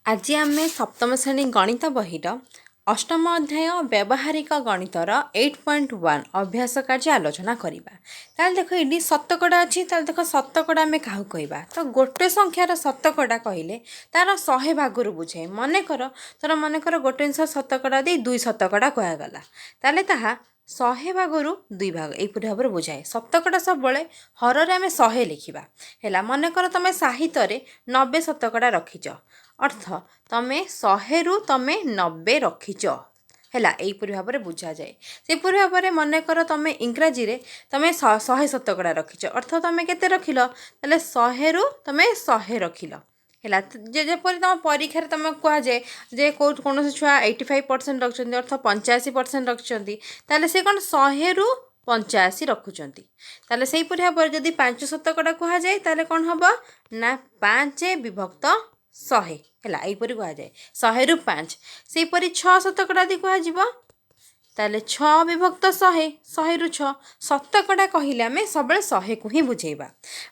आज आम सप्तम श्रेणी गणित बहिर अष्टम अध्याय व्यावहारिक गणितर 8.1 अभ्यास कार्य आलोचना करवा। ताल देख ये शतकड़ा अच्छी देख शतकड़ा आम क्या कहवा तो गोटे संख्यार शतकड़ा कहले तार 100 भाग बुझे मनकर तोर मनकर गोटे जिन शतकड़ा दे 2 शतकड़ा कहगला ताले ताहा 100 भागरू 2 भाग यहीपरि भाव बुझाए। शतकड़ा सब हर आम 100 लिखा है मनकर तुम साहित्य 90 शतकड़ा रखिच अर्थ तमें 100 रु तमें 90 रखिच है यहीपरि भाव बुझा जाए। सेपरि भाव मनकर तुम इंग्राजी रे तुम 100 शतकड़ा रखिच अर्थ तुम के रखिल 100 रु तुम 100 रखिल है जेपरी तुम परीक्षा तुम कहुए जे कौन छुआ 85% रखुच्च अर्थ 85% रखिंट से कौन 100 रु 85 रखुच्च ताले से भाव जदि 5 शतकड़ा कहुए ताले कौन हम ना 5 विभक्त 100 है यहीपरि कहुए 100 रु 5 से 6 शतकड़ा यदि कह ताले 6 विभक्त 100 100 रु 6 शतकड़ा कहले आम सब 100 को ही बुझेबा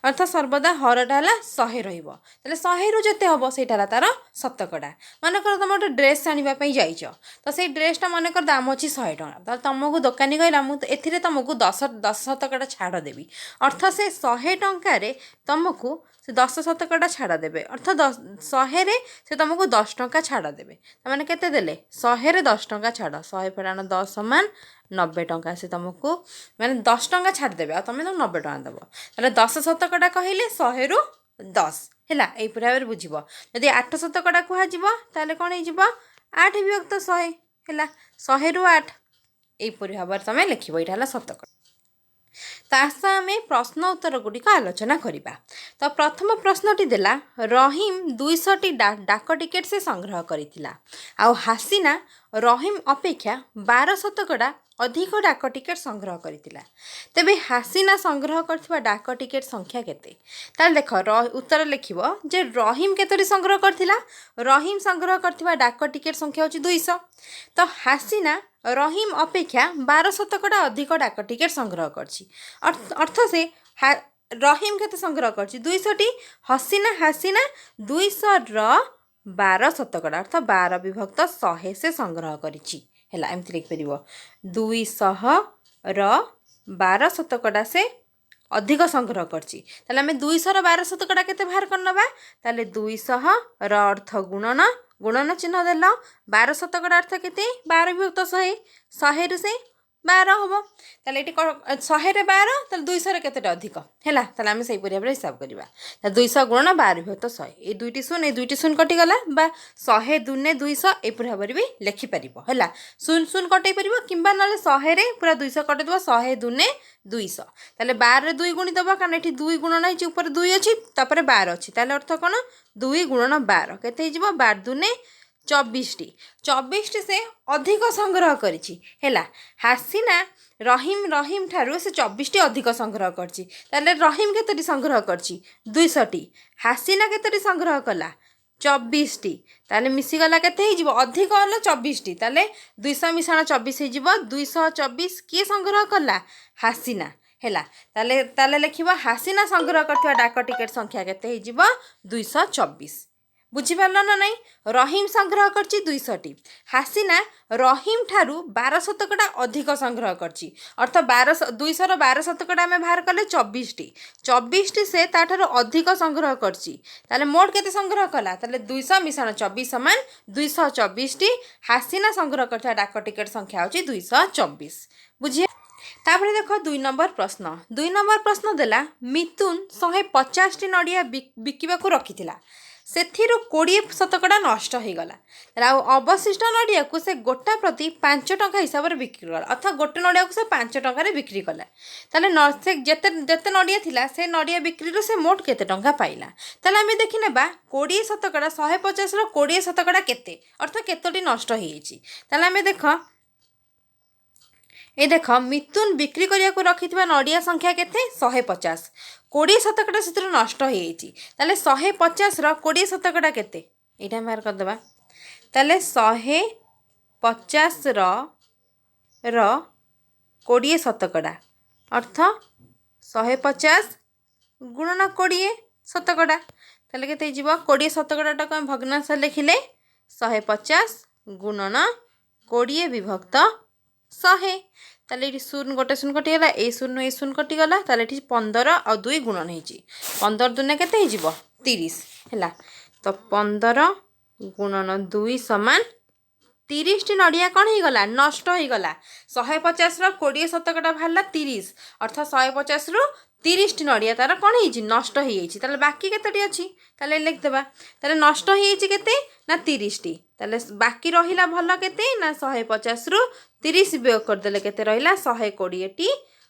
अर्थ सर्वदा हरटा है 100 रही 100 रु जिते हम से तार शतकड़ा। मनकर तुम गोटे ड्रेस आने जाइच तो से ड्रेसटा मनकर दाम अच्छी 100 टଙ୍କା तुमको दोकानी कहला मुझे तुमको 10 शतकड़ा छाड़ देवी अर्थ से 100 टंकार तुमको से 10 शतकड़ा छाड़ देवे अर्थ 100 से तुमको 10 टଙ୍କା छाड़ देवे मैंने केते देले 100 रे 10 टଙ୍କା छाड़ 100 फेराण 10 समान 90 टଙ୍କା से तुमको मैंने 10 टଙ୍କା छाड़ देवे और तुम 90 टଙ୍କା देव ताले 10 शतकड़ा कहले 100 रु 10 है यहीपरि भाव बुझ जदि 8 शतकड़ा कहुए कौन हो 8 विभक्त 100 है 100 रु 8 यहीपरि भाव तुम लिख यहाँ शतकड़ा। तास आम प्रश्न उत्तर गुड़िक आलोचना करवा। तो प्रथम प्रश्नटी देला रहीम 200 डाक टिकेट से संग्रह करथिला आउ हासिना रहीम अपेक्षा 12 शतकड़ा अधिक डाक टिकेट संग्रह करथिला तेबे हासिना संग्रह करथिबा डाक टिकेट संख्या केते ताल देख उत्तर लिखिबो जे रहीम केतोटी संग्रह करथिला रहीम संग्रह करथिबा डाक टिकेट संख्या होची 200 तो हासिना रहीम अपेक्षा 12 शतकड़ा अधिक डाक टिकेट संग्रह करछि अर्थ से रहीम केते संग्रह करछि 200 हसीना हासिना 200 र 12 शतकड़ा अर्थ 12 विभक्त 100 से संग्रह करिछि है एमती लिखिपर 200 र 12 शतकड़ा से अधिक संग्रह करछि आम 200 र 12 शतकड़ा केते बाहर करनबा 200 र अर्थ गुणन गुणन चिन्ह देल 12 शतकड़ा अर्थ केते 12 विभक्त 100 100 रु से 12 हम ताले ये 100 रे 12 200 केते अधिक है आम से भाव हिसाब करवा 200 गुणन 12 विभक्त 100 ये दुईटी शून कटिगला 100 दूने 200 यहीपरि भाव भी लिखिपर है शून शून कटई पार कि ना 100 रे पूरा 200 कटेदेव 100 दूने 200 ताले 12 रे 2 गुणी दबा कारण ये 2 गुणन है ऊपर 2 अच्छी 12 अच्छी ताले अर्थ कौन 2 गुणन 12 केते 12 दूने 24 से अधिक संग्रह करिछि हैला हासिना रहीम ठारू से 24 अधिक संग्रह करछि ताले रहीम केतोटी संग्रह करछि 200 हासिना केतोटी संग्रह कला 24 ताले मिसिगला केते हो जिवो अधिक होला 24 ताले 200 मिसाण 24 हो जिवो 224 किए संग्रह कला हासिना हैला ताले लिखिबो हासिना संग्रह करथिबा डाक टिकेट संख्या केते हो जिवो 224 बुझीपार ना नहीं रहीम संग्रह करछि 200 हासिना रहीम ठारू 12 शतकड़ा अधिक संग्रह करछि अर्थ 200 र 12 शतकड़ा आम बाहर कले 24 से ताठारू अधिक संग्रह करछि ताले मोट केते संग्रह कला ताले 200 मिसाण 24 समान 224 हासिना संग्रह करथिबा डाक टिकेट संख्या होछि 224 बुझिए। तापर देख 2 नंबर प्रश्न देला मिथुन 150 नड़िया बिकिबाकू रखिथिला सेथिरु 20 शतकड़ा नष्ट हो गला अवशिष्ट नड़िया को से गोटा प्रति 5 टଙ୍କା हिसाब से बिक्री कला अर्थात गोटे नड़िया को से 5 टଙ୍କା बिक्री कला से जेते नड़िया थिला से नड़िया बिक्री से मोट केते टଙ୍କା पाइला ताले आम देखि नेबा 20 शतकड़ा 150 रो 20 शतकड़ा केते अर्थात केतोटी नष्ट हो जाइछि ताले आम देख मिथुन बिक्री करिया को रखिथिबा नड़िया संख्या केते 150 20 शतकड़ा से नष्ट हो जाइछि ताले 150 र 20 शतकड़ा केते एटा बाहर कर देबा ताले 150 र 20 शतकड़ा अर्थ 150 गुणन 20 शतकड़ा ताले केते हिजिब 20 शतकड़ाटाको आम भग्नांश लिखिले 150 गुणन 20 विभक्त 100 ताले ये शून्य गोटे शून्य कटिगला ए शून्य कटिगला ताले ये 15 और 2 गुणन होइछि 15 दुने केते हिजिब 30 हैला तो 15 गुणन 2 समान 30 टी नड़िया कौन हो गला नष्ट हो गला 150 रो 20 शतकड़ा बाहरला 30 अर्थात 150 रो 30 टी नड़िया तार कौन हो नष्ट हो जाइए बाकी केतटी अच्छी ताले लिखदेबा ताले नष्ट हो जाइए केते ना 30 टी ताले बाकी रहिला भल केते ना 150 रो 30 वियोग करदेले केते रहिला 120 टी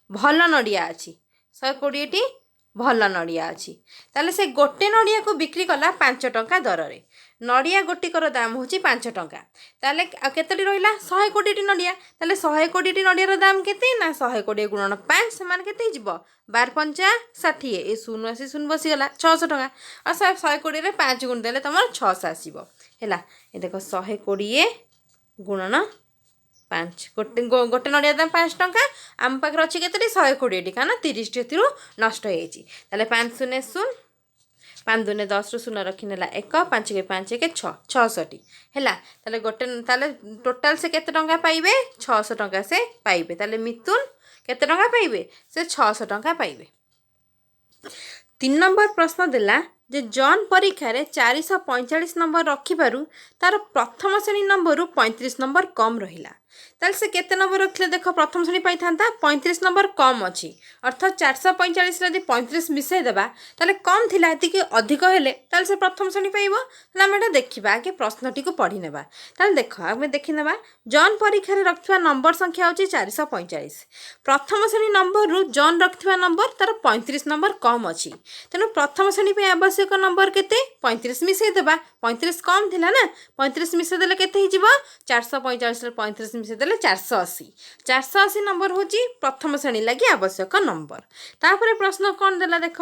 भल नड़िया अच्छी 120 टी भल नड़िया अच्छी ताले से गोटे नड़िया को बिक्री कला 5 टंका दर रे नड़िया गोटिकर दाम हूँ 5 टंका ताले केतटी रहिला 120 टी नड़िया ताले 120 टी नड़ियार दाम केते ना 120 गुणन 5 समान केते हिजिब 12 पंचा 60 ए शून्य आसी शून्य बसीगला 600 टंका और 120 रे 5 गुण देले तुम 600 आसीब हैला ए देख 120 गुणन 5 गोटे नड़िया दाम 5 टंका आम पाखे अच्छी केतटी 120 टी ना 30 टी नष्ट हो जाए 5 शून्य शून्य 5 दुने 10 रु शून्य रखिनेला 1 5 के 5 के 6 600 टी हैला ताले गोटे ताले टोटाल से केते टंका पाइबे 600 टंका से पाइबे ताले मिथुन केते टंका पाइबे से 600 टंका पाइबे 3 नंबर प्रश्न देला जे जॉन परीक्षा रे 445 नंबर रखिबारु तार प्रथम श्रेणी नंबर रु 35 नंबर कम रहिला ताल से केते नंबर रखले देख प्रथम श्रेणी पाई थांता 35 नंबर कम अच्छी अर्थात 445 रे 35 मिसई देबा ताले कम थिला एति कि अधिक हेले ताल से प्रथम श्रेणी पाइबो ताले हम एटा देखिबा कि प्रश्नटी को पढ़ी नेबा ताले देख हम देखि नेबा जॉन परीक्षा रे रखथिबा नंबर संख्या होची 445 प्रथम श्रेणी नंबर रु जॉन रखथिबा नंबर तार 35 नंबर कम अच्छी तेनु प्रथम श्रेणी पे आवश्यक नंबर केते 35 मिसई देबा 35 कम थिला ना 35 मिसई देले केते हिजिबो 445 रे 35 मिसई देले 480 480 नंबर होची प्रथम श्रेणी लगी आवश्यक नंबर तापर प्रश्न कौन देला देख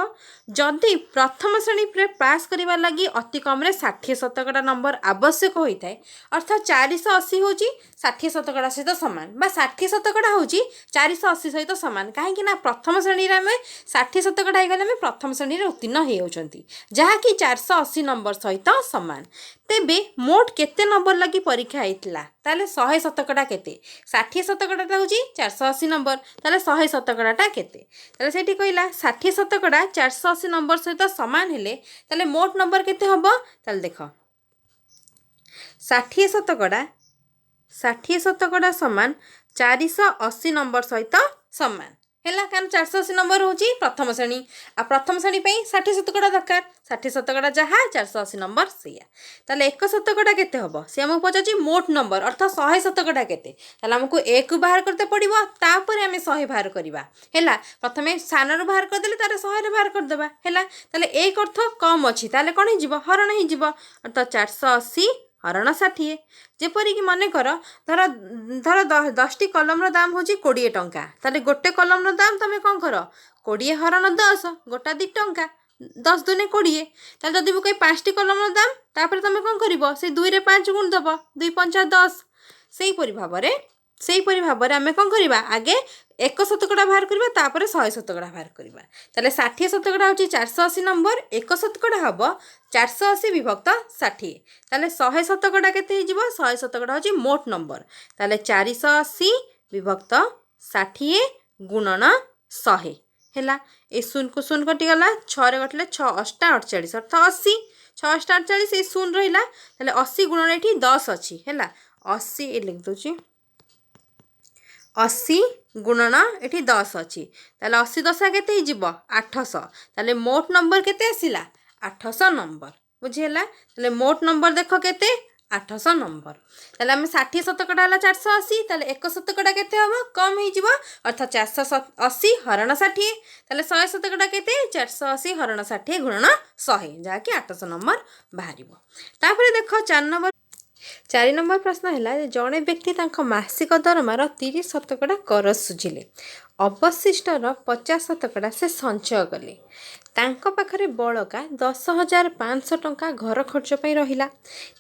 जदि प्रथम श्रेणी पे पास करिवा लगी अति कम रे 60 शतकड़ा नंबर आवश्यक होई थाए अर्थात 480 होची 60 शतकड़ा सहित समान बा 60 शतकड़ा होची 480 सहित समान काहे कि ना प्रथम श्रेणी रे में 60 शतकड़ा गले में प्रथम श्रेणी रे उत्तीर्ण हे होचंती जहा कि 480 नंबर सहित समान तेबे मोट केते नंबर लगी परीक्षा हेतला ताले 100 शतकड़ा केते 60 शतकड़ा होची 480 नंबर ताले 100 शतकड़ाटा केते ताले सेठी कहिला 60 शतकड़ा 480 नंबर सहित समान हेले ताले मोट नंबर केते हबो ताले देखो 60 शतकड़ा समान 480 नंबर सहित समान हैला कारण 480 नंबर होची प्रथम श्रेणी आ प्रथम श्रेणी पे 60 शतकड़ा दरकार 60 शतकड़ा जहा 480 नंबर सेया ताले 1 शतकड़ा केते हबो से हमको पचाची मोट नंबर अर्थात 100 शतकड़ा केते ताले हमको 1 बाहर करते पड़िबो तापर हमें 100 बाहर करबा हैला प्रथमे सानर बाहर कर देले तारे 100 रे बाहर कर देबा हैला ताले 1 अर्थ कम अछि ताले कोन हिजिबो हरण हिजिबो अर्थात 480 हरण 60 जेपरी कि मन कर धर धर 10 टी कलम रो दाम होची 20 टंका ताले गोटे कलम रो दाम तमे कोन कर 20 हरण 10 गोटा 2 टंका 10 दुने 20 ताले जदि कोई 5 टी कलम रो दाम तापर तमे कोन करिवो से 2 रे 5 गुण दबो 2 पंचा 10 सेही परि भाबरे आमे कोन करिबा आगे 1 शतकड़ा बाहर करबा तापर 100 शतकड़ा बाहर करबा ताले 60 शतकड़ा होची 480 नंबर 1 शतकड़ा हबो 480 विभक्त 60 ताले 100 शतकड़ा केते हिजिबो 100 शतकड़ा होची मोट नंबर ताले 480 विभक्त 60 गुणन 100 हैला ए शून्य को शून्य कटि गला 6 रे कटले 6 8 48 अर्थात 80 6 8 48 ए शून्य रहिला ताले 80 गुणन एठी 10 अछि हैला 80 ए लिख दोची 80 गुणन एठी 10 अछि ताले 80 दशा केते हिजिबो 800 ताले मोट नंबर केते आसिला 800 नंबर बुझिला ताले मोट नंबर देखो केते 800 नंबर ताले हम 60 शतकड़ा हला 480 ताले 1 शतकड़ा केते हबो कम हे जिवो अर्थात 480 हरण 60 ताले 100 शतकड़ा केते 480 हरण 60 गुणन 100 जा कि 800 नंबर बाहरिबो तापर देखो 4 नंबर प्रश्न है जड़े व्यक्ति मासिक दरमार 30 शतकड़ा कर सुझिले अवशिष्टर 50 शतकड़ा से संचय कले पाखरे बड़का 10,500 टंका घर खर्च पर रहा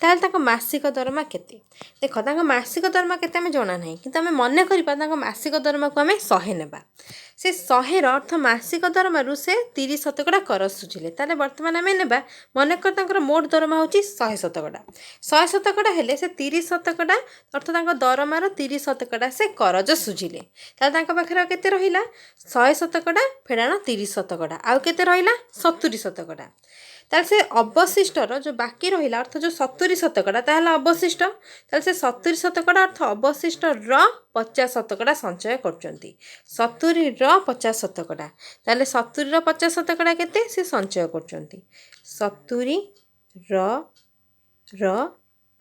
ताल मासिक दरमा केते देख मासिक दरमा केते हमें जना ना कि मन कर मासिक दरमा को आम 100 नेबा से 100 अर्थ मासिक दरमारू से 30% कर सुझिले ताले वर्तमान आम ने मनकर तर मोट दरमा हूँ 100%। 100% हेले से 30% अर्थ दरमार 30% से करज सुझिले पाखे केते रहिला 100% फेड़ाण 30% आउ केते रहिला 70%। ताल से अवशिष्टर जो बाकी रहिला अर्थ जो 70% ताहला अवशिष्ट ताल से 70% अर्थ अवशिष्ट 50% संचय करचंती 70 50% ताले 70 50% केते से संचय करचंती 70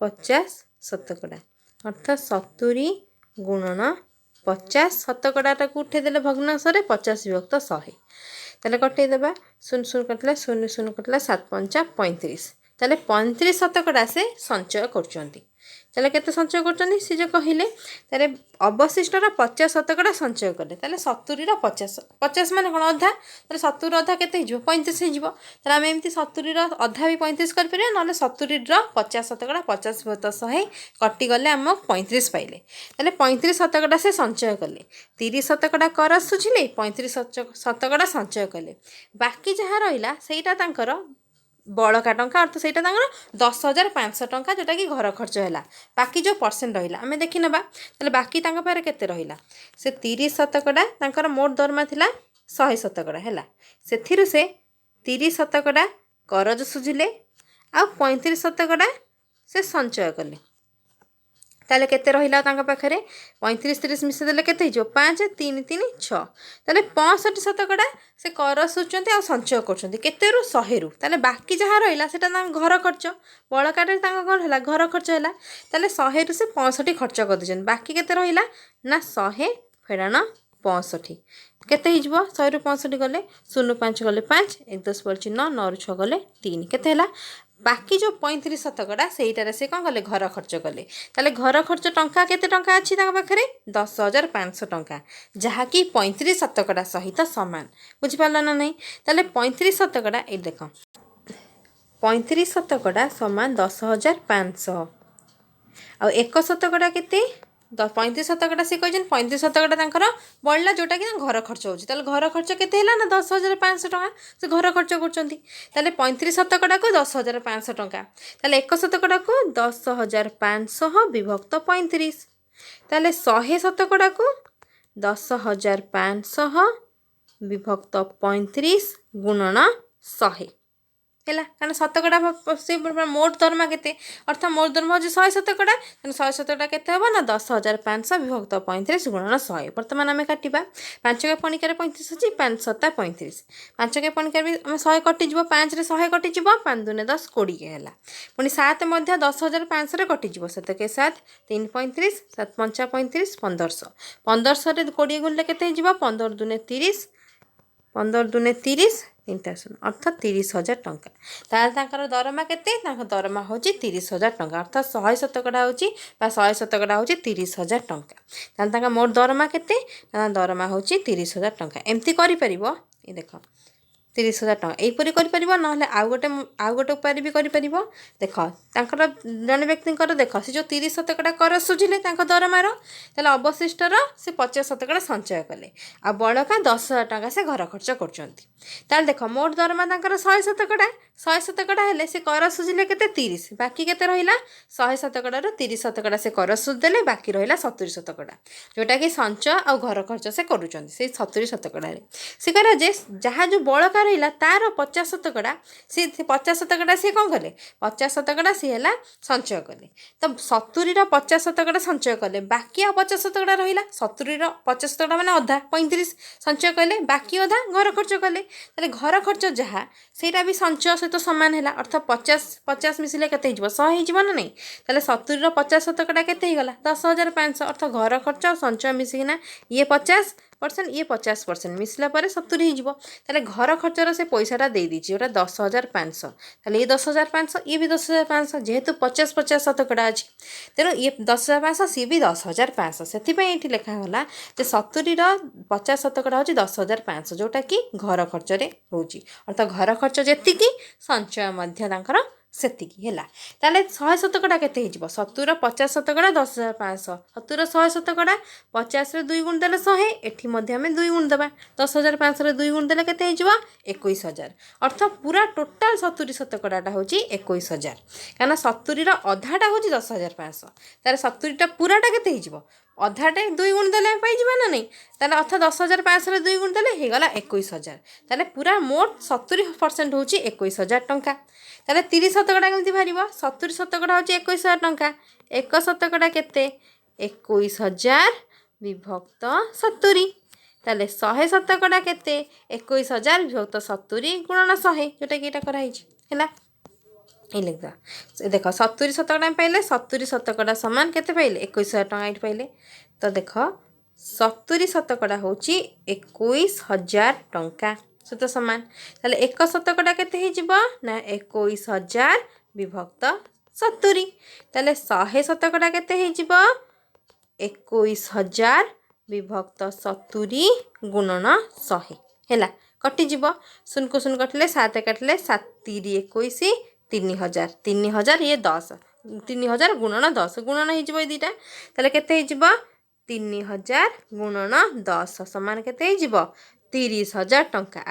50% अर्थ 70 गुणन 50 शतकड़ा को उठेदेले भग्नांशरे 50 विभक्त 100 ताले कटेदेबा 0 0 कटला 0 0 कटला 7 5 35 ताले 35% से संचय करचंती ताले केते संचय करचंती से जो कहिले ताले अवशिष्टर 50% संचय कले ताले 70 50 50 माने कोन अधा ताले 70 अधा केते हिजो 35 हिजो ताले हम एमती 70 अधा भी 35 कर परिया नले 70 50% 50 विभक्त 100 कटि गले हम 35 पाइले ताले 35% से संचय कले 30% कर सुझिले 35% संचय कले बाकी जहाँ रहिला सेटा तांकर बड़का टंका अर्थ से 10,500 टंका जोटा कि घर खर्च है बाकी जो परसेंट रहा आम देखी ना बाकी पाखे केते रहा से 30% मोट दरमा थिला 100% है से 30% करज सुझिले आ 35% से संचय कले ताले केते रहिला तांका पाखरे 35 30 मिसे देले केते हिजो 5 3 3 6 ताले 65% से कर सुचंती आ संचय करचंती केते रु 100 रु ताले बाकी जहाँ रहिला सेटा घर खर्च बळकारे कौन है घर खर्च है ताले 100 रु से 65 खर्च कर दछन बाकी केते रहिला ना 100 फेड़ाण 65 केते हिजबो 100 रु 65 गले 0 5 गले 5 1 10 पड़छि 9 9 रु 6 गले 3 केते हला बाकी जो 35% से से कौन कले घर खर्च कले ताले घर खर्च टंका केते टंका अच्छी पाखे 10,500 टंका जहाँकि 35% सहित सामान बुझिपाल ना नहीं ताले 35% ये देख 35% सामान 10,500 आ 1% केते 35% से कहते 35% बढ़ला जोटा कि घर खर्च होता घर खर्च केते ना 10,500 टंका से घर खर्च कर 35% को 10,500 टंका 1% को 10,500 विभक्त 35 ताले 100% को 10,500 विभक्त 35 गुणन 100 है कारण शतकड़ा से मोट दरमा के अर्थात मोट दरमा हूँ 100% 100% के ना 10,500 विभक्त 35 गुणन 100 बर्तमान आम काटा 5 के पणिकार 35 अच्छी 5 7 35 5 के पणिकार भी आम 100 कटिज 5 रे 100 कटिज 5 2 10 20 है पुणी 7 10,500 कटिज 7 के 7 3 35 7 5 35 1500 1500 20 गुणिले के 15 2 30 15 2 30 3 अर्थात 30,000 टंका तार दरमा केते दरमा हूँ 30,000 टंका अर्थात 100% हूँ 100% हूँ 30,000 टंका तार मोट दरमा केते दरमा हूँ 30,000 टंका एमती कर ये देख 30,000 टंका यहीपरी कर ना आउ गोटे उपाय भी कर देख जन व्यक्ति देख से जो 30% कर सुझिले दरमार अवशिष्टर से 50% संचय कले आ बड़का 10,000 टंका से घर खर्च कर देख मोट दरमा 100% हेले से कर सुझिले के 30 बाकी के रहा 100% रु 30% से कर सुझदेले बाकी रहा 70% जोटा कि संचय आ घर खर्च से करुँच 70% से कह जहाँ जो बड़का रहा तार 50% सी 50% सी कौन कले 50% सी है संचय कले तो 70 50% संचय कले बाकी आ 50% रहा 70 50% मैंने अधा 35 संचय कले बाकी अधा घर खर्च कले घर खर्च जहाँ सेटा भी संचय सहित सामान है अर्थात 50 मिसिले के 100 हो ना नहीं 70 50% के गला 10,500 अर्थात घर खर्च संचय मिसिकिना ये 50% ये 50% मिसला पर 70 हो घर खर्चर से पैसाटा दे दीजिए जोटा 10,500 ये 10,500 ये भी 10,500 जेहेतु 50 शतकड़ा अच्छी तेणु ये 10,500 सी भी 10,500 से ये लिखागला 70 50% हूँ 10,500 जोटा कि घर खर्च रोची अर्थात घर खर्च जी संचय ସେତିକି ହେଲା। ତାହେଲେ 100 ଶତକଡ଼ା କେତେ ହେଇଯିବ? 70ର 50 ଶତକଡ଼ା 10,500, 70ର 100 ଶତକଡ଼ା 50ରେ 2 ଗୁଣ ଦେଲେ 100, ଏଠି ମଧ୍ୟ ଆମେ 2 ଗୁଣ ଦେବା। 10,500ରେ 2 ଗୁଣ ଦେଲେ କେତେ ହେଇଯିବ? 21,000। ଅର୍ଥ ପୁରା ଟୋଟାଲ 70 ଶତକଡ଼ାଟା ହେଉଛି 21,000, କାରଣ 70ର ଅଧାଟା ହେଉଛି 10,500। ତାହେଲେ 70ଟା ପୁରାଟା କେତେ ହେଇଯିବ? ଅଧାଟେ 2 ଗୁଣ ଦେଲେ ଆମେ ପାଇଯିବା ନା ନାହିଁ? ତାହେଲେ ଅର୍ଥ 10,500ରେ 2 ଗୁଣ ଦେଲେ ହେଇଗଲା 21,000। ତାହେଲେ ପୁରା ମୋଟ 70% ହେଉଛି 21,000 ଟଙ୍କା। ତାହେଲେ 30 ଶତକଡ଼ା କେମିତି ବାହାରିବ? 70 ଶତକଡ଼ା ହେଉଛି 21,000 ଟଙ୍କା। 1 ଶତକଡ଼ା କେତେ? 21,000 ବିଭକ୍ତ 70। ତାହେଲେ 100 ଶତକଡ଼ା କେତେ? 21,000 ବିଭକ୍ତ 70 ଗୁଣନ 100, ଯେଉଁଟାକି ଏଇଟା କରାହେଇଛି ହେଲା। এই লিখবা দেখ 70 শতকଡ଼ା ଆମେ ପାଇଲେ, 70 ଶତକଡ଼ା ସମାନ କେତେ ପାଇଲେ? 21,000 ଟଙ୍କା ଏଇଠି ପାଇଲେ। ତ ଦେଖ 70 ଶତକଡ଼ା ହେଉଛି 21,000 ଟଙ୍କା ସହିତ ସମାନ। ତାହେଲେ 1 ଶତକଡ଼ା କେତେ ହେଇଯିବ? ନା 21,000 ବିଭକ୍ତ 70। ତାହେଲେ 100 ଶତକଡ଼ା କେତେ ହେଇଯିବ? 21,000 ବିଭକ୍ତ 70 ଗୁଣନ 100 ହେଲା। କଟିଯିବ, ଶୂନକୁ ଶୂନ କଟିଲେ 7 କାଟିଲେ 7 3 21, 3,000, 3,000 ଇଏ 10, 3,000 ଗୁଣନ 10 ଗୁଣନ ହେଇଯିବ ଏଇ ଦୁଇଟା। ତାହେଲେ କେତେ ହେଇଯିବ? 3,000 ଗୁଣନ 10 ସମାନ କେତେ ହେଇଯିବ? 30,000 ଟଙ୍କା।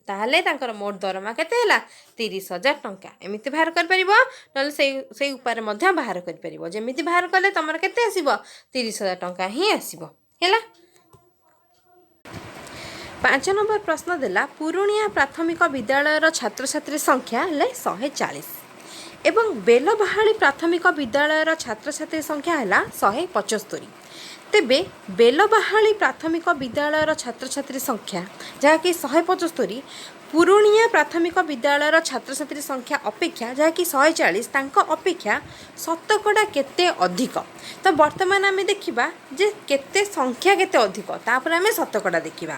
ତାହେଲେ ତାଙ୍କର ମୋଟ ଦରମା କେତେ ହେଲା? 30,000 ଟଙ୍କା। ଏମିତି ବାହାର କରିପାରିବ, ନହେଲେ ସେଇ ଉପାୟରେ ମଧ୍ୟ ବାହାର କରିପାରିବ। ଯେମିତି ବାହାର କଲେ ତମର କେତେ ଆସିବ? 30,000 ଟଙ୍କା ହିଁ ଆସିବ ହେଲା। 5 ନମ୍ବର ପ୍ରଶ୍ନ ଦେଲା ପୁରୁଣିଆ ପ୍ରାଥମିକ ବିଦ୍ୟାଳୟର ଛାତ୍ରଛାତ୍ରୀ ସଂଖ୍ୟା ହେଲେ 140 ଏବଂ ବେଲବାହାଳି ପ୍ରାଥମିକ ବିଦ୍ୟାଳୟର ଛାତ୍ରଛାତ୍ରୀ ସଂଖ୍ୟା ହେଲା 175। ତେବେ ବେଲବାହାଳି ପ୍ରାଥମିକ ବିଦ୍ୟାଳୟର ଛାତ୍ରଛାତ୍ରୀ ସଂଖ୍ୟା ଯାହାକି 175 ପୁରୁଣିଆ ପ୍ରାଥମିକ ବିଦ୍ୟାଳୟର ଛାତ୍ରଛାତ୍ରୀ ସଂଖ୍ୟା ଅପେକ୍ଷା ଯାହାକି 140 ତାଙ୍କ ଅପେକ୍ଷା ଶତକଡ଼ା କେତେ ଅଧିକ? ତ ବର୍ତ୍ତମାନ ଆମେ ଦେଖିବା ଯେ କେତେ ସଂଖ୍ୟା କେତେ ଅଧିକ, ତାପରେ ଆମେ ଶତକଡ଼ା ଦେଖିବା।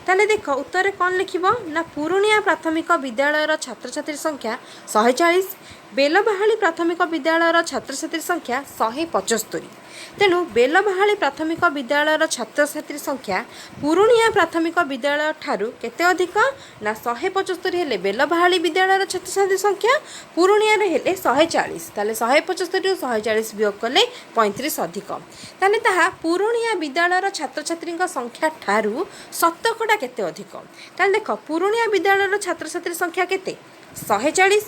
ତାହେଲେ ଦେଖ ଉତ୍ତରରେ କ'ଣ ଲେଖିବ? ନା ପୁରୁଣିଆ ପ୍ରାଥମିକ ବିଦ୍ୟାଳୟର ଛାତ୍ରଛାତ୍ରୀ ସଂଖ୍ୟା 140, ବେଲବାହାଳି ପ୍ରାଥମିକ ବିଦ୍ୟାଳୟର ଛାତ୍ରଛାତ୍ରୀ ସଂଖ୍ୟା 175। ତେଣୁ ବେଲବାହାଳି ପ୍ରାଥମିକ ବିଦ୍ୟାଳୟର ଛାତ୍ରଛାତ୍ରୀ ସଂଖ୍ୟା ପୁରୁଣିଆ ପ୍ରାଥମିକ ବିଦ୍ୟାଳୟ ଠାରୁ କେତେ ଅଧିକ? ନା 175 ହେଲେ ବେଲବାହାଳି ବିଦ୍ୟାଳୟର ଛାତ୍ରଛାତ୍ରୀ ସଂଖ୍ୟା, ପୁରୁଣିଆରେ ହେଲେ 140। ତାହେଲେ 175ରୁ 140 ବିୟୋଗ କଲେ 35 ଅଧିକ। ତାହେଲେ ତାହା ପୁରୁଣିଆ ବିଦ୍ୟାଳୟର ଛାତ୍ରଛାତ୍ରୀଙ୍କ ସଂଖ୍ୟା ଠାରୁ ଶତକଡ଼ା କେତେ ଅଧିକ? ତାହେଲେ ଦେଖ ପୁରୁଣିଆ ବିଦ୍ୟାଳୟର ଛାତ୍ରଛାତ୍ରୀ ସଂଖ୍ୟା କେତେ? 140।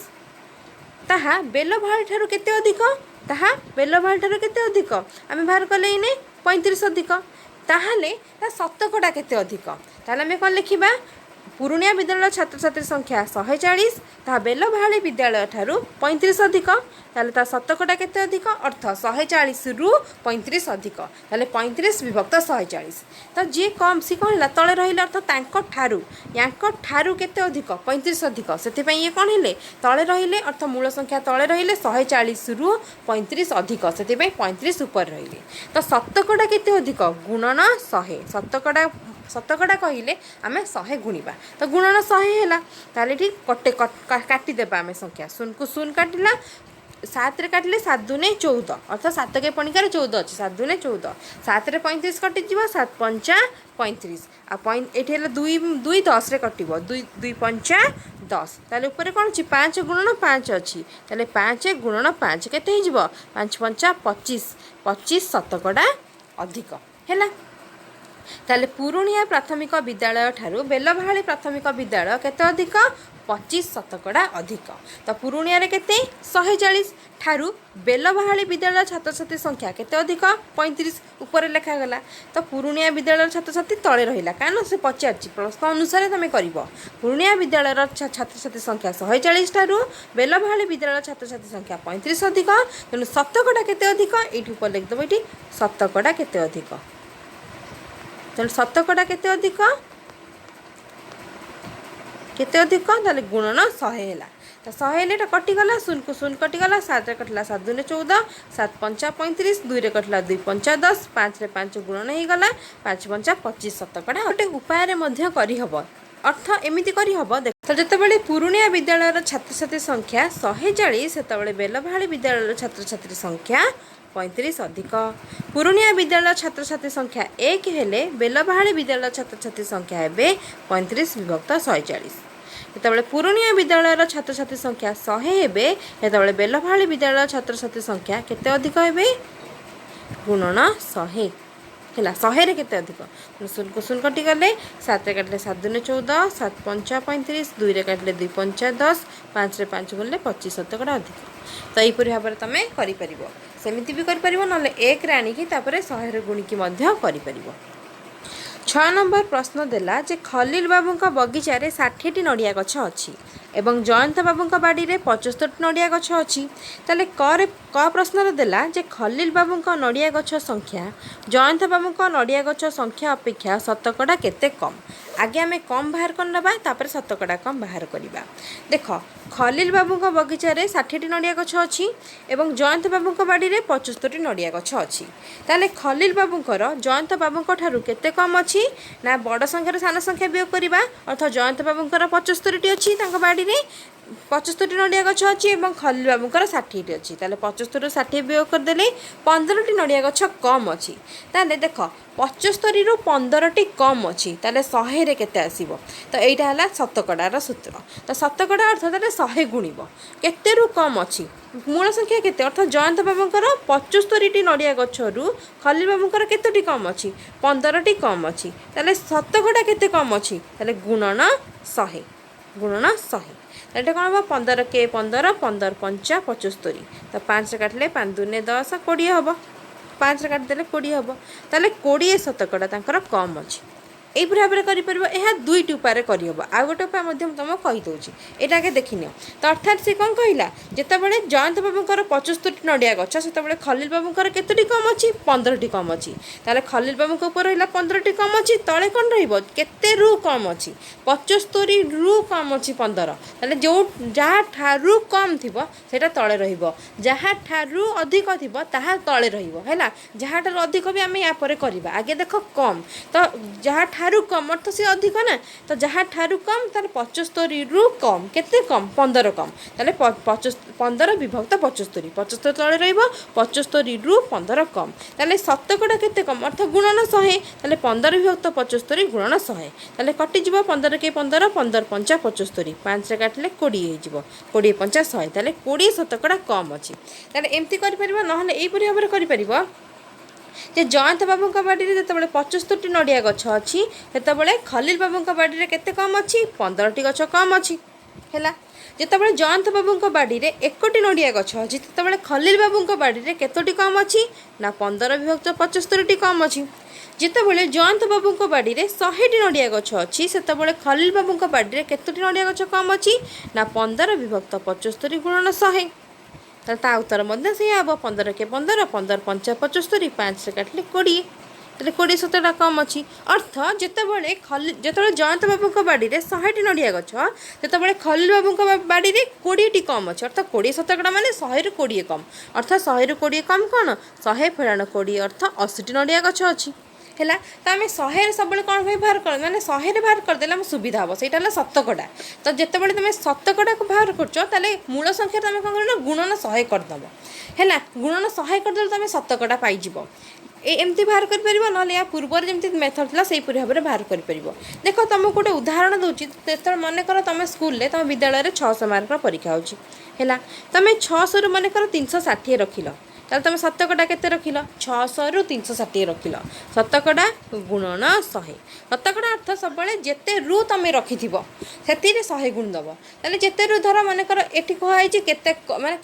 ତାହା ବେଲବାହାଳି ଠାରୁ କେତେ ଅଧିକ? ତାହା ବେଲବାହାଳି ଠାରୁ କେତେ ଅଧିକ? ଆମେ ବାହାର କଲେ ଏଇନେ 35 ଅଧିକ। ତାହେଲେ ତା ଶତକଡ଼ା କେତେ ଅଧିକ? ତାହେଲେ ଆମେ କ'ଣ ଲେଖିବା? ପୁରୁଣିଆ ବିଦ୍ୟାଳୟ ଛାତ୍ରଛାତ୍ରୀ ସଂଖ୍ୟା 140, ତାହା ବେଲବାହାଳି ବିଦ୍ୟାଳୟ ଠାରୁ 35 ଅଧିକ। ତାହେଲେ ତା ଶତକଡ଼ା କେତେ ଅଧିକ? ଅର୍ଥ 140ରୁ 35 ଅଧିକ। ତାହେଲେ 35 ବିଭକ୍ତ 140। ତ ଯିଏ କମ୍ ସିଏ କ'ଣ ହେଲା? ତଳେ ରହିଲେ, ଅର୍ଥ ତାଙ୍କ ଠାରୁ ୟାଙ୍କ ଠାରୁ କେତେ ଅଧିକ? 35 ଅଧିକ। ସେଥିପାଇଁ ଇଏ କ'ଣ ହେଲେ? ତଳେ ରହିଲେ, ଅର୍ଥ ମୂଳ ସଂଖ୍ୟା ତଳେ ରହିଲେ 140ରୁ 35 ଅଧିକ, ସେଥିପାଇଁ 35 ଉପରେ ରହିଲେ। ତ ଶତକଡ଼ା କେତେ ଅଧିକ? ଗୁଣନ 100। ଶତକଡ଼ା କହିଲେ ଆମେ 100 ଗୁଣିବା, ତ ଗୁଣନ 100 ହେଲା। ତାହେଲେ ଏଠି କାଟିଦେବା ଆମେ ସଂଖ୍ୟା, ଶୂନକୁ ଶୂନ କାଟିଲା, 7ରେ କାଟିଲେ 7 ଦୁନେ 14, ଅର୍ଥ 7 ପଣିକାରେ 14 ଅଛି, 7 ଦୁନେ 14, 7ରେ 35 କଟିଯିବ, 7 ପଞ୍ଚା 35, ଆଉ ଏଠି ହେଲା 2 10ରେ କଟିବ, 2 ପଞ୍ଚା 10। ତାହେଲେ ଉପରେ କ'ଣ ଅଛି? 5 ଗୁଣନ 5 ଅଛି। ତାହେଲେ 5 ଗୁଣନ 5 କେତେ ହେଇଯିବ? 5 ପଞ୍ଚା 25, 25 ଶତକଡ଼ା ଅଧିକ ହେଲା। ତାହେଲେ ପୁରୁଣିଆ ପ୍ରାଥମିକ ବିଦ୍ୟାଳୟ ଠାରୁ ବେଲବାହାଳି ପ୍ରାଥମିକ ବିଦ୍ୟାଳୟ କେତେ ଅଧିକ? 25 ଶତକଡ଼ା ଅଧିକ। ତ ପୁରୁଣିଆରେ କେତେ? 140 ଠାରୁ ବେଲବାହାଳି ବିଦ୍ୟାଳୟ ଛାତ୍ରଛାତ୍ରୀ ସଂଖ୍ୟା କେତେ ଅଧିକ? 35 ଉପରେ ଲେଖାଗଲା। ତ ପୁରୁଣିଆ ବିଦ୍ୟାଳୟର ଛାତ୍ରଛାତ୍ରୀ ତଳେ ରହିଲା, କାରଣ ସେ ପଚାରିଛି, ପ୍ରଶ୍ନ ଅନୁସାରେ ତୁମେ କରିବ। ପୁରୁଣିଆ ବିଦ୍ୟାଳୟର ଛାତ୍ରଛାତ୍ରୀ ସଂଖ୍ୟା 140 ଠାରୁ ବେଲବାହାଳି ବିଦ୍ୟାଳୟର ଛାତ୍ରଛାତ୍ରୀ ସଂଖ୍ୟା 35 ଅଧିକ। ତେଣୁ ଶତକଡ଼ା କେତେ ଅଧିକ? ଏଇଠି ଉପରେ ଲେଖିଦେବ, ଏଇଠି ଶତକଡ଼ା କେତେ ଅଧିକ। ତାହେଲେ ଶତକଡ଼ା କେତେ ଅଧିକ? କେତେ ଅଧିକ? ତାହେଲେ ଗୁଣନ 100 ହେଲା। ତ 100 ହେଲେ ଏଇଟା କଟିଗଲା, ଶୂନକୁ ଶୂନ କଟିଗଲା, 7ରେ କଟିଲା 7 ଦୁନେ 14, 7 ପଞ୍ଚା 35, 2ରେ କଟିଲା 2 ପଞ୍ଚା 10, 5ରେ 5 ଗୁଣନ ହେଇଗଲା, 5 ପଞ୍ଚା 25 ଶତକଡ଼ା। ଗୋଟେ ଉପାୟରେ ମଧ୍ୟ କରିହେବ, ଅର୍ଥ ଏମିତି କରିହେବ। ଦେଖ ଯେତେବେଳେ ପୁରୁଣିଆ ବିଦ୍ୟାଳୟର ଛାତ୍ରଛାତ୍ରୀ ସଂଖ୍ୟା 140 ସେତେବେଳେ ବେଲବାହାଳି ବିଦ୍ୟାଳୟର ଛାତ୍ରଛାତ୍ରୀ ସଂଖ୍ୟା 35 ଅଧିକ। ପୁରୁଣିଆ ବିଦ୍ୟାଳୟ ଛାତ୍ରଛାତ୍ରୀ ସଂଖ୍ୟା 1 ହେଲେ ବେଲବାହାଳି ବିଦ୍ୟାଳୟ ଛାତ୍ରଛାତ୍ରୀ ସଂଖ୍ୟା ହେବେ 35 ବିଭକ୍ତ 140। ଯେତେବେଳେ ପୁରୁଣିଆ ବିଦ୍ୟାଳୟର ଛାତ୍ରଛାତ୍ରୀ ସଂଖ୍ୟା 100 ହେବେ ସେତେବେଳେ ବେଲଭାଳି ବିଦ୍ୟାଳୟର ଛାତ୍ରଛାତ୍ରୀ ସଂଖ୍ୟା କେତେ ଅଧିକ ହେବେ ଗୁଣନ 100 ହେଲା 100ରେ କେତେ ଅଧିକ ଶୂନକୁ ଶୂନ କଟିଗଲେ 7ରେ କାଟିଲେ 7 ଦୁନେ 14 7 ପଞ୍ଚା 35 2ରେ କାଟିଲେ 2 ପଞ୍ଚା 10 5ରେ 5 ଗୁଣିଲେ 25 ଶତକଡ଼ା ଅଧିକ। ତ ଏହିପରି ଭାବରେ ତୁମେ କରିପାରିବ ସେମିତି ବି କରିପାରିବ ନହେଲେ 1ରେ ଆଣିକି ତାପରେ 100ରେ ଗୁଣିକି ମଧ୍ୟ କରିପାରିବ। 6 ନମ୍ବର ପ୍ରଶ୍ନ ଦେଲା ଯେ ଖଲିଲ ବାବୁଙ୍କ ବଗିଚାରେ 60ଟି ନଡ଼ିଆ ଗଛ ଅଛି ଏବଂ ଜୟନ୍ତ ବାବୁଙ୍କ ବାଡ଼ିରେ 75ଟି ନଡ଼ିଆ ଗଛ ଅଛି। ତାହେଲେ କ ପ୍ରଶ୍ନରେ ଦେଲା ଯେ ଖଲିଲ ବାବୁଙ୍କ ନଡ଼ିଆ ଗଛ ସଂଖ୍ୟା ଜୟନ୍ତ ବାବୁଙ୍କ ନଡ଼ିଆ ଗଛ ସଂଖ୍ୟା ଅପେକ୍ଷା ଶତକଡ଼ା କେତେ କମ୍। ଆଗେ ଆମେ କମ୍ ବାହାର କରିନେବା ତାପରେ ଶତକଡ଼ା କମ୍ ବାହାର କରିବା। ଦେଖ ଖଲିଲ ବାବୁଙ୍କ ବଗିଚାରେ 60ଟି ନଡ଼ିଆ ଗଛ ଅଛି ଏବଂ ଜୟନ୍ତ ବାବୁଙ୍କ ବାଡ଼ିରେ 75ଟି ନଡ଼ିଆ ଗଛ ଅଛି। ତାହେଲେ ଖଲିଲ ବାବୁଙ୍କର ଜୟନ୍ତ ବାବୁଙ୍କ ଠାରୁ କେତେ କମ୍ ଅଛି ନା ବଡ଼ ସଂଖ୍ୟାରୁ ସାନ ସଂଖ୍ୟା ବିୟୋଗ କରିବା ଅର୍ଥାତ୍ ଜୟନ୍ତ ବାବୁଙ୍କର 75ଟି ଅଛି ତାଙ୍କ ବାଡ଼ିରେ 75ଟି ନଡ଼ିଆ ଗଛ ଅଛି ଏବଂ ଖଲିଲ ବାବୁଙ୍କର 60ଟି ଅଛି। ତାହେଲେ 75ରୁ 60 ବିୟୋଗ କରିଦେଲେ 15ଟି ନଡ଼ିଆ ଗଛ କମ୍ ଅଛି। ତାହେଲେ ଦେଖ 75ରୁ 15ଟି କମ୍ ଅଛି ତାହେଲେ 100ରେ କେତେ ଆସିବ ତ ଏଇଟା ହେଲା ଶତକଡ଼ାର ସୂତ୍ର। ତ ଶତକଡ଼ା ଅର୍ଥ ତାହେଲେ 100 ଗୁଣିବ କେତେରୁ କମ୍ ଅଛି ମୂଳ ସଂଖ୍ୟା କେତେ ଅର୍ଥାତ୍ ଜୟନ୍ତ ବାବୁଙ୍କର 75ଟି ନଡ଼ିଆ ଗଛରୁ ଖଲିଲ ବାବୁଙ୍କର କେତୋଟି କମ୍ ଅଛି 15ଟି କମ୍ ଅଛି। ତାହେଲେ ଶତକଡ଼ା କେତେ କମ୍ ଅଛି ତାହେଲେ ଗୁଣନ 100 ଗୁଣନ 100 ଏଇଟା କ'ଣ ହେବ 15 15 15 ପଞ୍ଚା 75 ତ 5ରେ କାଟିଲେ 5 ଦୁନେ 10 20 ହେବ 5ରେ କାଟିଦେଲେ 20 ହେବ। ତାହେଲେ 20 ଶତକଡ଼ା ତାଙ୍କର କମ୍ ଅଛି। এইপরি ভাবে করিপার ଏହା দুইটি উপায়ে କରିହେବ। ଆଉ ଗୋଟେ ଉପାୟ ମଧ୍ୟ ମୁଁ ତୁମକୁ କହିଦେଉଛି ଏଇଟା ଆଗେ ଦେଖିନିଅ। ତ ଅର୍ଥାତ୍ ସେ କ'ଣ କହିଲା ଯେତେବେଳେ ଜୟନ୍ତ ବାବୁଙ୍କର 75ଟି ନଡ଼ିଆ ଗଛ ସେତେବେଳେ ଖଲିଲ ବାବୁଙ୍କର କେତୋଟି କମ୍ ଅଛି 15ଟି କମ୍ ଅଛି। ତାହେଲେ ଖଲିଲ ବାବୁଙ୍କ ଉପରେ ରହିଲା 15ଟି କମ୍ ଅଛି ତଳେ କ'ଣ ରହିବ କେତେରୁ କମ୍ ଅଛି 75ରୁ କମ୍ ଅଛି 15। ତାହେଲେ ଯେଉଁ ଯାହାଠାରୁ କମ୍ ଥିବ ସେଇଟା ତଳେ ରହିବ ଯାହାଠାରୁ ଅଧିକ ଥିବ ତାହା ତଳେ ରହିବ ହେଲା। ଯାହାଠାରୁ ଅଧିକ ବି ଆମେ ୟା ପରେ କରିବା ଆଗେ ଦେଖ କମ୍ ତ ଯାହାଠାରୁ କମ୍ ଅର୍ଥ ସେ ଅଧିକ ନା ତ ଯାହାଠାରୁ କମ୍ ତାହେଲେ 75ରୁ କମ୍ କେତେ କମ୍ 15 କମ୍ ତାହେଲେ 15 ବିଭକ୍ତ 75 75 ତଳେ ରହିବ 75ରୁ 15 କମ୍ ତାହେଲେ ଶତକଡ଼ା କେତେ କମ୍ ଅର୍ଥ ଗୁଣନ 100 ତାହେଲେ 15 ବିଭକ୍ତ 75 ଗୁଣନ 100 ତାହେଲେ କଟିଯିବ 15 କେ 15 15 ପଞ୍ଚା 75 5ରେ କାଟିଲେ 20 ହେଇଯିବ 20 ପଞ୍ଚା 100 ତାହେଲେ 20 ଶତକଡ଼ା କମ୍ ଅଛି। ତାହେଲେ ଏମିତି କରିପାରିବ ନହେଲେ ଏଇପରି ଭାବରେ କରିପାରିବ ଯେ ଜୟନ୍ତ ବାବୁଙ୍କ ବାଡ଼ିରେ ଯେତେବେଳେ 75ଟି ନଡ଼ିଆ ଗଛ ଅଛି ସେତେବେଳେ ଖଲିଲ ବାବୁଙ୍କ ବାଡ଼ିରେ କେତେ କମ୍ ଅଛି 15ଟି ଗଛ କମ୍ ଅଛି ହେଲା। ଯେତେବେଳେ ଜୟନ୍ତ ବାବୁଙ୍କ ବାଡ଼ିରେ 1ଟି ନଡ଼ିଆ ଗଛ ଅଛି ସେତେବେଳେ ଖଲିଲ ବାବୁଙ୍କ ବାଡ଼ିରେ କେତୋଟି କମ୍ ଅଛି ନା 15 ବିଭକ୍ତ 75ଟି କମ୍ ଅଛି। ଯେତେବେଳେ ଜୟନ୍ତ ବାବୁଙ୍କ ବାଡ଼ିରେ 100ଟି ନଡ଼ିଆ ଗଛ ଅଛି ସେତେବେଳେ ଖଲିଲ ବାବୁଙ୍କ ବାଡ଼ିରେ କେତୋଟି ନଡ଼ିଆ ଗଛ କମ୍ ଅଛି ନା 15 ବିଭକ୍ତ 75 ଗୁଣନ 100 ତାହେଲେ ତା ଉତ୍ତର ମଧ୍ୟ ସେଇଆ ହେବ 15 କେ 15 15 ପଞ୍ଚା 75 5ରେ କାଟିଲେ 20 ତାହେଲେ 20 ଶତକଡ଼ା କମ୍ ଅଛି। ଅର୍ଥ ଯେତେବେଳେ ଜୟନ୍ତ ବାବୁଙ୍କ ବାଡ଼ିରେ 100ଟି ନଡ଼ିଆ ଗଛ ସେତେବେଳେ ଖଲିଲ ବାବୁଙ୍କ ବାଡ଼ିରେ 20ଟି କମ୍ ଅଛି ଅର୍ଥ 20 ଶତକଡ଼ା ମାନେ 100ରୁ 20 କମ୍ ଅର୍ଥ 100ରୁ 20 କମ୍ କ'ଣ 100 ଫେରାଣ 20 ଅର୍ଥ 80ଟି ନଡ଼ିଆ ଗଛ ଅଛି ହେଲା। ତ ଆମେ 100ରେ ସବୁବେଳେ କ'ଣ ପାଇଁ ବାହାର କର ମାନେ 100ରେ ବାହାର କରିଦେଲେ ଆମ ସୁବିଧା ହେବ ସେଇଟା ହେଲା ଶତକଡ଼ା। ତ ଯେତେବେଳେ ତୁମେ ଶତକଡ଼ାକୁ ବାହାର କରୁଛ ତାହେଲେ ମୂଳ ସଂଖ୍ୟା ତୁମେ କ'ଣ କରିବ ଗୁଣନ 100 କରିଦେବ ହେଲା। ଗୁଣନ 100 କରିଦେଲେ ତୁମେ ଶତକଡ଼ା ପାଇଯିବ। ଏମିତି ବାହାର କରିପାରିବ ନହେଲେ ୟା ପୂର୍ବରୁ ଯେମିତି ମେଥଡ଼ ଥିଲା ସେଇପରି ଭାବରେ ବାହାର କରିପାରିବ। ଦେଖ ତୁମକୁ ଗୋଟେ ଉଦାହରଣ ଦେଉଛି ଯେତେବେଳେ ମନେକର ତୁମେ ସ୍କୁଲରେ ତୁମ ବିଦ୍ୟାଳୟରେ 600 ମାର୍କର ପରୀକ୍ଷା ହେଉଛି ହେଲା। ତୁମେ 600ରୁ ମନେକର 360 ରଖିଲ ତାହେଲେ ତୁମେ ଶତକଡ଼ା କେତେ ରଖିଲ 600ରୁ 360 ରଖିଲ ଶତକଡ଼ା ଗୁଣନ 100। ଶତକଡ଼ା ଅର୍ଥ ସବୁବେଳେ ଯେତେରୁ ତୁମେ ରଖିଥିବ ସେଥିରେ 100 ଗୁଣ ଦେବ। ତାହେଲେ ଯେତେରୁ ଧର ମନେକର ଏଠି କୁହାଯାଇଛି କେତେ ମାନେ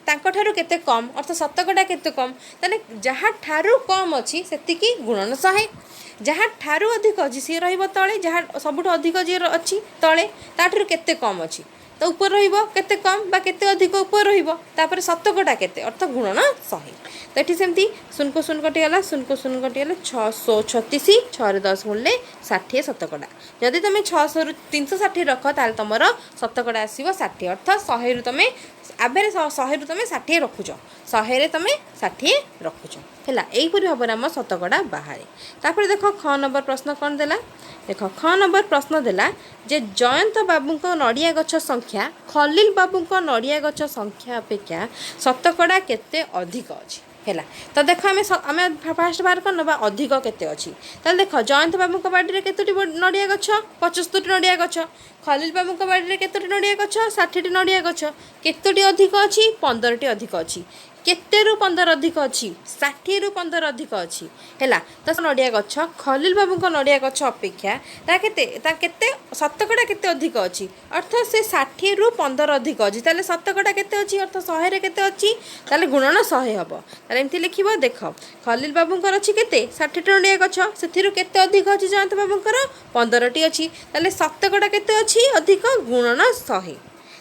ତାଙ୍କଠାରୁ କେତେ କମ୍ ଅର୍ଥ ଶତକଡ଼ା କେତେ କମ୍ ତାହେଲେ ଯାହାଠାରୁ କମ୍ ଅଛି ସେତିକି ଗୁଣନ 100। ଯାହାଠାରୁ ଅଧିକ ଅଛି ସିଏ ରହିବ ତଳେ ଯାହା ସବୁଠୁ ଅଧିକ ଯିଏ ଅଛି ତଳେ ତାଠାରୁ କେତେ କମ୍ ଅଛି ତ ଉପରେ ରହିବ କେତେ କମ୍ ବା କେତେ ଅଧିକ ଉପରେ ରହିବ ତାପରେ ଶତକଡ଼ା କେତେ ଅର୍ଥ ଗୁଣନ 100। ତ ଏଠି ସେମିତି ଶୂନକୁ ଶୂନ କଟିଗଲା ଶୂନକୁ ଶୂନ କଟିଗଲା 636 6ରେ 10 ଗୁଣିଲେ 60 ଶତକଡ଼ା। ଯଦି ତୁମେ 600ରୁ 360 ରଖ ତାହେଲେ ତୁମର ଶତକଡ଼ା ଆସିବ 60 ଅର୍ଥ 100ରୁ ତୁମେ ଆବେରେ 100ରୁ ତୁମେ 60 ରଖୁଛ 100ରେ ତୁମେ 60 ରଖୁଛ ହେଲା। ଏହିପରି ଭାବରେ ଆମ ଶତକଡ଼ା ବାହାରେ। ତାପରେ ଦେଖ ଖ ନମ୍ବର ପ୍ରଶ୍ନ କ'ଣ ଦେଲା ଦେଖ ଖ ନମ୍ବର ପ୍ରଶ୍ନ ଦେଲା ଯେ ଜୟନ୍ତ ବାବୁଙ୍କ ନଡ଼ିଆ ଗଛ ସଂଖ୍ୟା ଅପେକ୍ଷା ଖଲିଲ ବାବୁଙ୍କ ନଡ଼ିଆ ଗଛ ସଂଖ୍ୟା ଅପେକ୍ଷା ଶତକଡ଼ା କେତେ ଅଧିକ ଅଛି ହେଲା। ତ ଦେଖ ଆମେ ଫାଷ୍ଟ ବାହାର କରିନେବା ଅଧିକ କେତେ ଅଛି। ତାହେଲେ ଦେଖ ଜୟନ୍ତ ବାବୁଙ୍କ ବାଡ଼ିରେ କେତୋଟି ନଡ଼ିଆ ଗଛ 75ଟି ନଡ଼ିଆ ଗଛ। ଖଲିଲ ବାବୁଙ୍କ ବାଡ଼ିରେ କେତୋଟି ନଡ଼ିଆ ଗଛ 60ଟି ନଡ଼ିଆ ଗଛ। କେତୋଟି ଅଧିକ ଅଛି 15ଟି ଅଧିକ ଅଛି। କେତେରୁ 15 ଅଧିକ ଅଛି 60ରୁ 15 ଅଧିକ ଅଛି ହେଲା। ତ ନଡ଼ିଆ ଗଛ ଖଲିଲ ବାବୁଙ୍କ ନଡ଼ିଆ ଗଛ ଅପେକ୍ଷା ତା କେତେ ଶତକଡ଼ା କେତେ ଅଧିକ ଅଛି ଅର୍ଥ ସେ 60ରୁ 15 ଅଧିକ ଅଛି। ତାହେଲେ ଶତକଡ଼ା କେତେ ଅଛି ଅର୍ଥ 100ରେ କେତେ ଅଛି ତାହେଲେ ଗୁଣନ 100 ହେବ। ତାହେଲେ ଏମିତି ଲେଖିବ ଦେଖ ଖଲିଲ ବାବୁଙ୍କର ଅଛି କେତେ 60ଟି ନଡ଼ିଆ ଗଛ ସେଥିରୁ କେତେ ଅଧିକ ଅଛି ଜୟନ୍ତ ବାବୁଙ୍କର 15ଟି ଅଛି। ତାହେଲେ ଶତକଡ଼ା କେତେ ଅଛି ଅଧିକ ଗୁଣନ 100।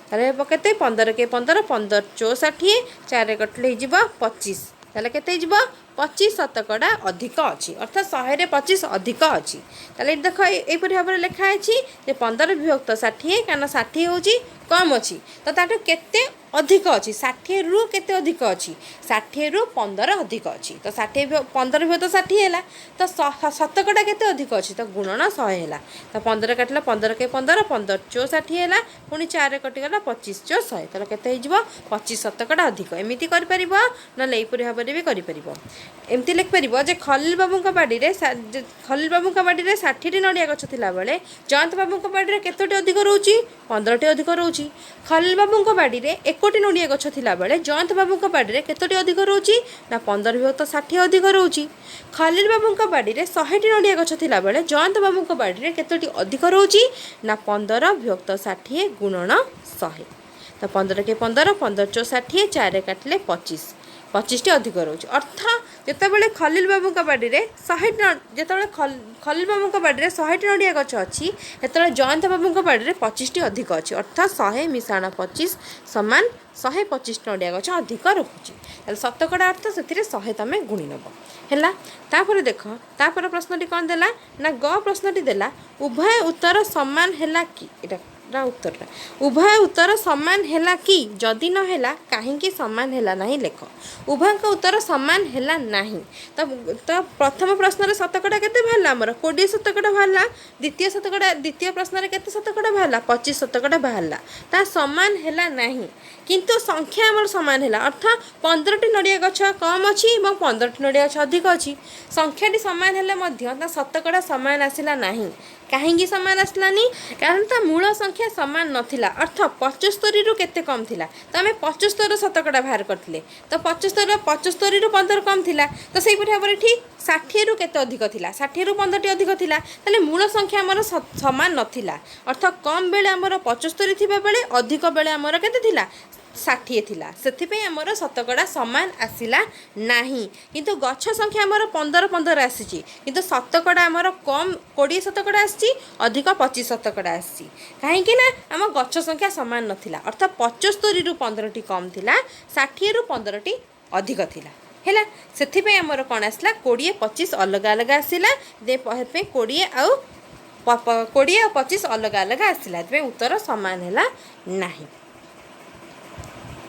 ତାହେଲେ ହେବ କେତେ 15 କେ 15 15 ଚଉ 60 4 କଟିଲେ ହେଇଯିବ 25। ତାହେଲେ କେତେ ହେଇଯିବ 25 ଶତକଡ଼ା ଅଧିକ ଅଛି ଅର୍ଥାତ୍ 100ରେ 25 ଅଧିକ ଅଛି। ତାହେଲେ ଏଠି ଦେଖ ଏଇପରି ଭାବରେ ଲେଖା ଅଛି ଯେ 15 ବିଭକ୍ତ 60 କାରଣ 60 ହେଉଛି କମ୍ ଅଛି ତ ତାଠୁ କେତେ ଅଧିକ ଅଛି 60ରୁ କେତେ ଅଧିକ ଅଛି 60ରୁ 15 ଅଧିକ ଅଛି। ତ 15 ବିଭକ୍ତ 60 ହେଲା ତ ଶତକଡ଼ା କେତେ ଅଧିକ ଅଛି ତ ଗୁଣନ 100 ହେଲା। ତ 15 କାଟିଲା 15 କେ 15 15 ଚଉ 60 ହେଲା ପୁଣି 4 କଟିଗଲା 25 ଚଉ 100। ତାହେଲେ କେତେ ହେଇଯିବ 25 ଶତକଡ଼ା ଅଧିକ। ଏମିତି କରିପାରିବ ନହେଲେ ଏଇପରି ଭାବରେ ବି କରିପାରିବ। ଏମିତି ଲେଖିପାରିବ ଯେ ଖଲିଲ ବାବୁଙ୍କ ବାଡ଼ିରେ 60ଟି ନଡ଼ିଆ ଗଛ ଥିଲାବେଳେ ଜୟନ୍ତ ବାବୁଙ୍କ ବାଡ଼ିରେ କେତୋଟି ଅଧିକ ରହୁଛି 15ଟି ଅଧିକ ରହୁଛି। ଖଲିଲ ବାବୁଙ୍କ ବାଡ଼ିରେ 1ଟି ନଡ଼ିଆ ଗଛ ଥିଲାବେଳେ ଜୟନ୍ତ ବାବୁଙ୍କ ବାଡ଼ିରେ କେତୋଟି ଅଧିକ ରହୁଛି ନା 15 ବିଭକ୍ତ 60 ଅଧିକ ରହୁଛି। ଖଲିଲ ବାବୁଙ୍କ ବାଡ଼ିରେ 100ଟି ନଡ଼ିଆ ଗଛ ଥିଲାବେଳେ ଜୟନ୍ତ ବାବୁଙ୍କ ବାଡ଼ିରେ କେତୋଟି ଅଧିକ ରହୁଛି ନା 15 ବିଭକ୍ତ 60 ଗୁଣନ 100। ତ 15 କେ 15 15 ଚଉ 60 4 କାଟିଲେ 25ଟି ଅଧିକ ରହୁଛି। ଅର୍ଥ ଯେତେବେଳେ ଖଲିଲ ବାବୁଙ୍କ ବାଡ଼ିରେ 100ଟି ନଡ଼ିଆ ଗଛ ଅଛି ସେତେବେଳେ ଜୟନ୍ତ ବାବୁଙ୍କ ବାଡ଼ିରେ 25ଟି ଅଧିକ ଅଛି ଅର୍ଥାତ୍ 100 ମିଶାଣ 25 ସମାନ 125 ନଡ଼ିଆ ଗଛ ଅଧିକ ରଖୁଛି। ତାହେଲେ ଶତକଡ଼ା ଅର୍ଥ ସେଥିରେ 100 ତମେ ଗୁଣି ନେବ ହେଲା। ତାପରେ ଦେଖ ତାପରେ ପ୍ରଶ୍ନଟି କ'ଣ ଦେଲା ନା ଗ ପ୍ରଶ୍ନଟି ଦେଲା ଉଭୟ ଉତ୍ତର ସମାନ ହେଲା କି ଏଇଟା ଉତ୍ତରଟା ଉଭୟ ଉତ୍ତର ସମାନ ହେଲା କି ଯଦି ନ ହେଲା କାହିଁକି ସମାନ ହେଲା ନାହିଁ ଲେଖ। ଉଭୟଙ୍କ ଉତ୍ତର ସମାନ ହେଲା ନାହିଁ ତ ପ୍ରଥମ ପ୍ରଶ୍ନରେ ଶତକଡ଼ା କେତେ ବାହାରିଲା ଆମର 20 ଶତକଡ଼ା ବାହାରିଲା। ଦ୍ୱିତୀୟ ପ୍ରଶ୍ନରେ କେତେ ଶତକଡ଼ା ବାହାରିଲା 25 ଶତକଡ଼ା ବାହାରିଲା। ତା ସମାନ ହେଲା ନାହିଁ କିନ୍ତୁ ସଂଖ୍ୟା ଆମର ସମାନ ହେଲା ଅର୍ଥାତ୍ 15ଟି ନଡ଼ିଆ ଗଛ କମ୍ ଅଛି ଏବଂ 15ଟି ନଡ଼ିଆ ଗଛ ଅଧିକ ଅଛି। ସଂଖ୍ୟାଟି ସମାନ ହେଲେ ମଧ୍ୟ ତା ଶତକଡ଼ା ସମାନ ଆସିଲା ନାହିଁ। କାହିଁକି ସମାନ ଆସିଲାନି କାରଣ ତା ମୂଳ ସଂଖ୍ୟା ସମାନ ନଥିଲା ଅର୍ଥ 75ରୁ କେତେ କମ୍ ଥିଲା ତ ଆମେ 75ର ଶତକଡ଼ା ବାହାର କରିଥିଲେ ତ 75ରୁ 15 କମ୍ ଥିଲା ତ ସେଇପରି ଭାବରେ ଠିକ୍ 60ରୁ କେତେ ଅଧିକ ଥିଲା 60ରୁ 15ଟି ଅଧିକ ଥିଲା। ତାହେଲେ ମୂଳ ସଂଖ୍ୟା ଆମର ସମାନ ନଥିଲା ଅର୍ଥ କମ୍ ବେଳେ ଆମର 75 ଥିବା ବେଳେ ଅଧିକ ବେଳେ ଆମର କେତେ ଥିଲା 60 ଥିଲା। ସେଥିପାଇଁ ଆମର ଶତକଡ଼ା ସମାନ ଆସିଲା ନାହିଁ କିନ୍ତୁ ଗଛ ସଂଖ୍ୟା ଆମର 15 ଆସିଛି କିନ୍ତୁ ଶତକଡ଼ା ଆମର କମ୍ 20 ଶତକଡ଼ା ଆସିଛି ଅଧିକ 25 ଶତକଡ଼ା ଆସିଛି। କାହିଁକି ନା ଆମ ଗଛ ସଂଖ୍ୟା ସମାନ ନଥିଲା ଅର୍ଥାତ୍ 75ରୁ 15ଟି କମ୍ ଥିଲା 60ରୁ 15ଟି ଅଧିକ ଥିଲା ହେଲା। ସେଥିପାଇଁ ଆମର କ'ଣ ଆସିଲା 20 25 ଅଲଗା ଅଲଗା ଆସିଲା ସେଥିପାଇଁ 20 ଆଉ 25 ଅଲଗା ଅଲଗା ଆସିଲା ସେଥିପାଇଁ ଉତ୍ତର ସମାନ ହେଲା ନାହିଁ।